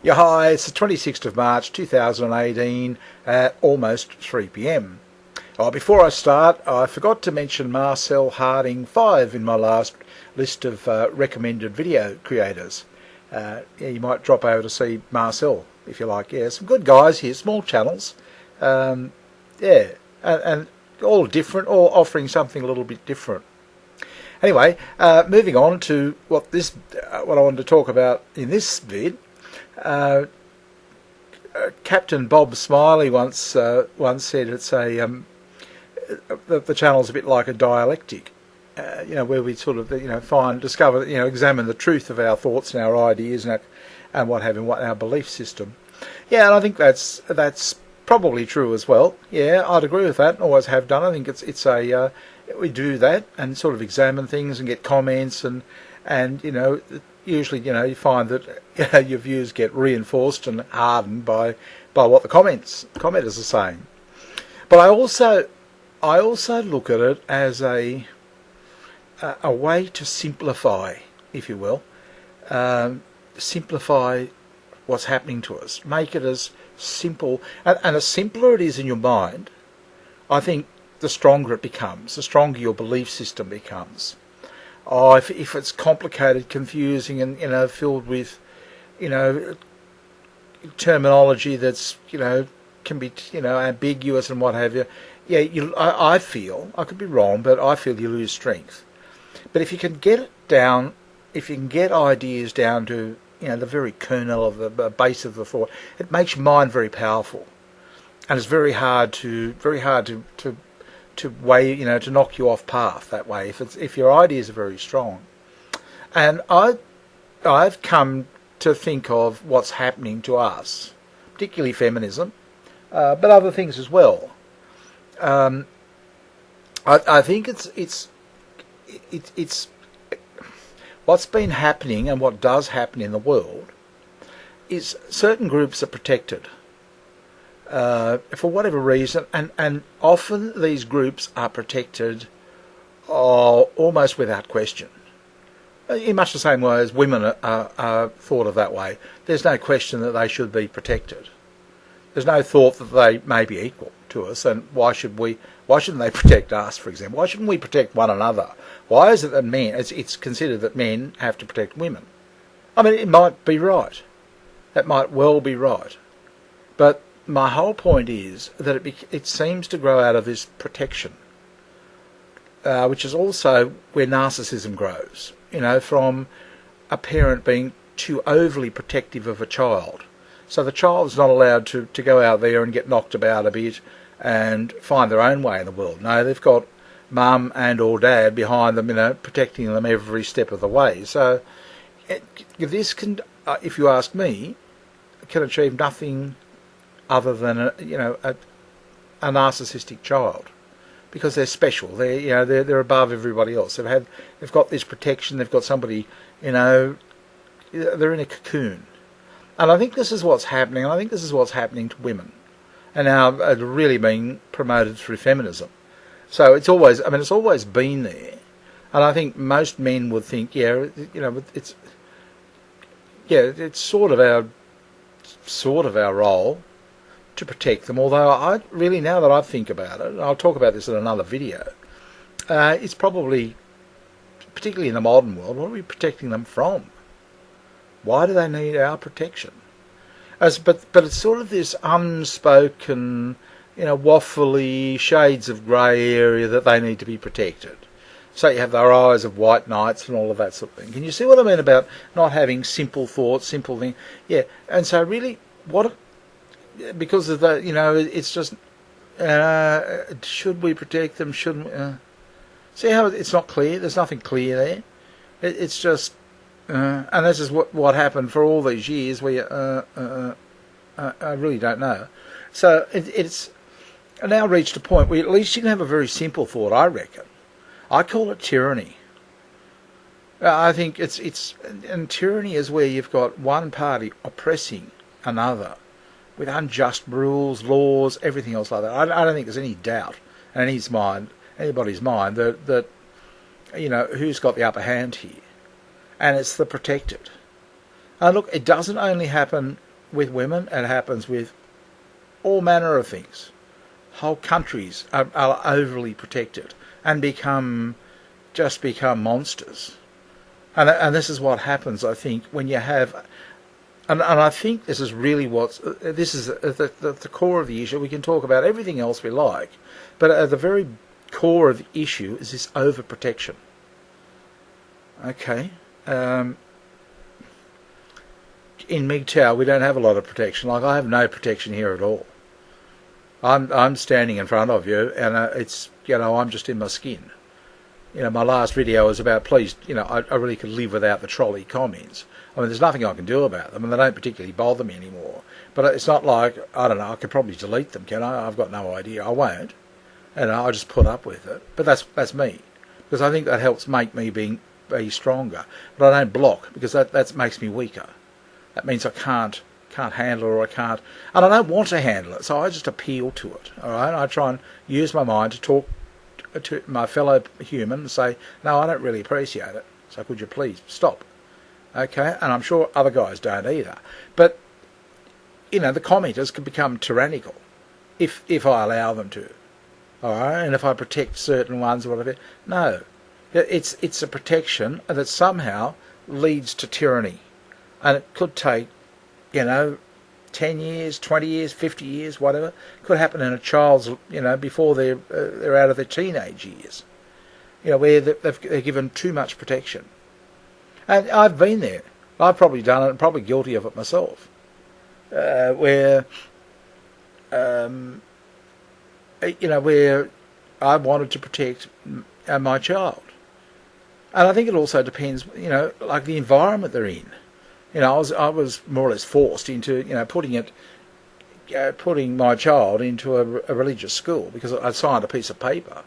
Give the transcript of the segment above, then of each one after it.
Yeah, hi, it's the 26th of March 2018 at almost 3 p.m. Before I start, I forgot to mention Marcel Harding 5 in my last list of recommended video creators. You might drop over to see Marcel if you like. Yeah, some good guys here, small channels. And all different, all offering something a little bit different. Anyway, moving on to what I wanted to talk about in this vid. Captain Bob Smiley once said it's the channel's a bit like a dialectic, where we sort of examine the truth of our thoughts and our ideas and what have you, what our belief system. Yeah, and I think that's probably true as well. Yeah, I'd agree with that. Always have done. I think we do that and sort of examine things and get comments and usually, you find that your views get reinforced and hardened by what the commenters are saying. But I also look at it as a way to simplify, if you will, simplify what's happening to us. Make it as simple, and the simpler it is in your mind, I think the stronger it becomes, the stronger your belief system becomes. If it's complicated, confusing, and filled with terminology that's can be ambiguous and what have you, I feel, I could be wrong, but I feel you lose strength. But if you can get it down, if you can get ideas down to the very kernel of the base of the thought, it makes your mind very powerful, and it's very hard to weigh, to knock you off path that way if your ideas are very strong. And I've come to think of what's happening to us, particularly feminism, but other things as well. I think it's what's been happening and what does happen in the world is certain groups are protected. For whatever reason, and often these groups are protected almost without question. In much the same way as women are thought of that way. There's no question that they should be protected. There's no thought that they may be equal to us, and why shouldn't they protect us, for example? Why shouldn't we protect one another? Why is it that it's considered that men have to protect women? I mean, it might be right. That might well be right. But my whole point is that it seems to grow out of this protection, which is also where narcissism grows, from a parent being too overly protective of a child. So the child's not allowed to go out there and get knocked about a bit and find their own way in the world. No, they've got mum and or dad behind them, protecting them every step of the way. So this can, if you ask me, can achieve nothing other than a narcissistic child, because they're special. They're above everybody else. They've got this protection. They've got somebody. They're in a cocoon, and I think this is what's happening. And I think this is what's happening to women, and now it's really being promoted through feminism. So it's always been there, and I think most men would think, it's sort of our role to protect them, although I really, now that I think about it, and I'll talk about this in another video, it's probably, particularly in the modern world, what are we protecting them from? Why do they need our protection? But it's sort of this unspoken, waffly shades of grey area that they need to be protected. So you have their eyes of white knights and all of that sort of thing. Can you see what I mean about not having simple thoughts, simple things? Yeah, and so really, because of the, it's just, should we protect them? Shouldn't we? See how it's not clear? There's nothing clear there. It's just, and this is what happened for all these years. Where I really don't know. So it's now reached a point where at least you can have a very simple thought. I reckon. I call it tyranny. I think and tyranny is where you've got one party oppressing another with unjust rules, laws, everything else like that. I don't think there's any doubt in anybody's mind that who's got the upper hand here, and it's the protected. And look, it doesn't only happen with women. It happens with all manner of things. Whole countries are overly protected and become monsters. And this is what happens, I think, when you have... And I think this is really this is the core of the issue. We can talk about everything else we like, but at the very core of the issue is this overprotection. Okay. In mgtow, we don't have a lot of protection. Like, I have no protection here at all. I'm standing in front of you, and it's, I'm just in my skin. My last video was about, please, I really could live without the trolley comments. I mean, there's nothing I can do about them, and they don't particularly bother me anymore. But it's not like, I don't know, I could probably delete them, can I? I've got no idea. I won't. And I'll just put up with it. But that's me. Because I think that helps make me be stronger. But I don't block, because that makes me weaker. That means I can't handle it, or I can't... And I don't want to handle it, so I just appeal to it, all right? I try and use my mind to talk to my fellow human and say, no, I don't really appreciate it, so could you please stop? Okay, and I'm sure other guys don't either. But, the commenters can become tyrannical if I allow them to. All right, and if I protect certain ones or whatever. No, it's a protection that somehow leads to tyranny. And it could take, 10 years, 20 years, 50 years, whatever. It could happen in a child's, before they're out of their teenage years. Where they're given too much protection. And I've been there. I've probably done it, and probably guilty of it myself. Where I wanted to protect my child. And I think it also depends, like the environment they're in. I was more or less forced into, putting my child into a religious school because I signed a piece of paper.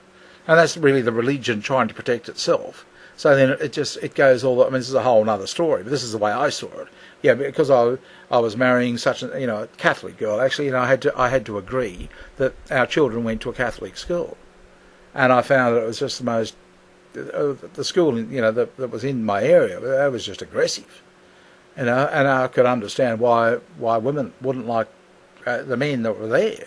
And that's really the religion trying to protect itself. So then it goes all... I mean, this is a whole other story, but this is the way I saw it. Yeah, because I was marrying such a Catholic girl. Actually, I had to agree that our children went to a Catholic school, and I found that it was just the most... the school that was in my area, that was just aggressive, and I could understand why women wouldn't like the men that were there.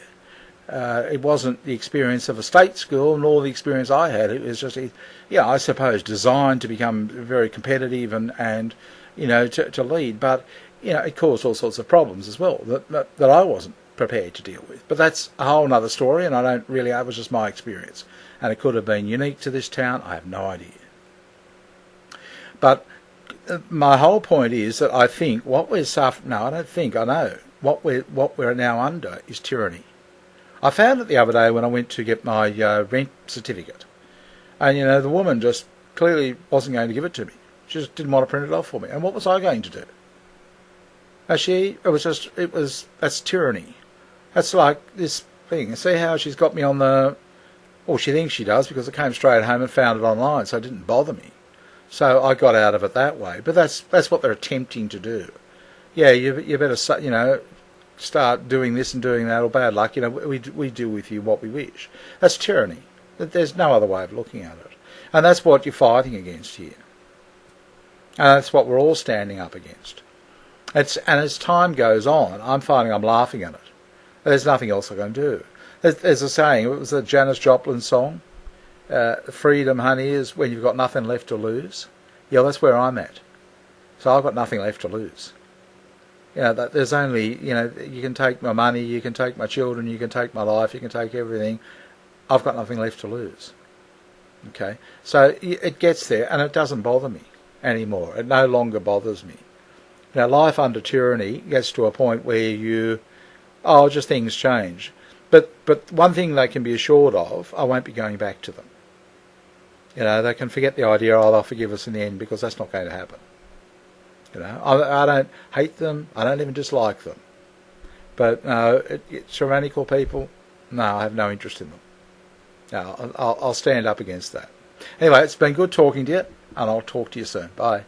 It wasn't the experience of a state school, nor the experience I had. It was just, I suppose, designed to become very competitive and to lead. But, it caused all sorts of problems as well that I wasn't prepared to deal with. But that's a whole other story, and it was just my experience. And it could have been unique to this town. I have no idea. But my whole point is that I think what we're suffering... No, I don't think, I know. What we're now under is tyranny. I found it the other day when I went to get my rent certificate. And, the woman just clearly wasn't going to give it to me. She just didn't want to print it off for me. And what was I going to do? That's tyranny. That's like this thing. See how she's got me on the... Well, she thinks she does because I came straight home and found it online, so it didn't bother me. So I got out of it that way. But that's what they're attempting to do. Yeah, you better, start doing this and doing that, or bad luck, we do with you what we wish. That's tyranny. There's no other way of looking at it. And that's what you're fighting against here. And that's what we're all standing up against. And as time goes on, I'm finding I'm laughing at it. There's nothing else I can do. There's a saying, it was a Janis Joplin song, freedom, honey, is when you've got nothing left to lose. Yeah, that's where I'm at. So I've got nothing left to lose. There's only, you can take my money, you can take my children, you can take my life, you can take everything. I've got nothing left to lose. Okay? So it gets there, and it doesn't bother me anymore. It no longer bothers me. Life under tyranny gets to a point where just things change. But one thing they can be assured of, I won't be going back to them. They can forget the idea, they'll forgive us in the end, because that's not going to happen. I don't hate them. I don't even dislike them. But tyrannical people, no, I have no interest in them. No, I'll stand up against that. Anyway, it's been good talking to you, and I'll talk to you soon. Bye.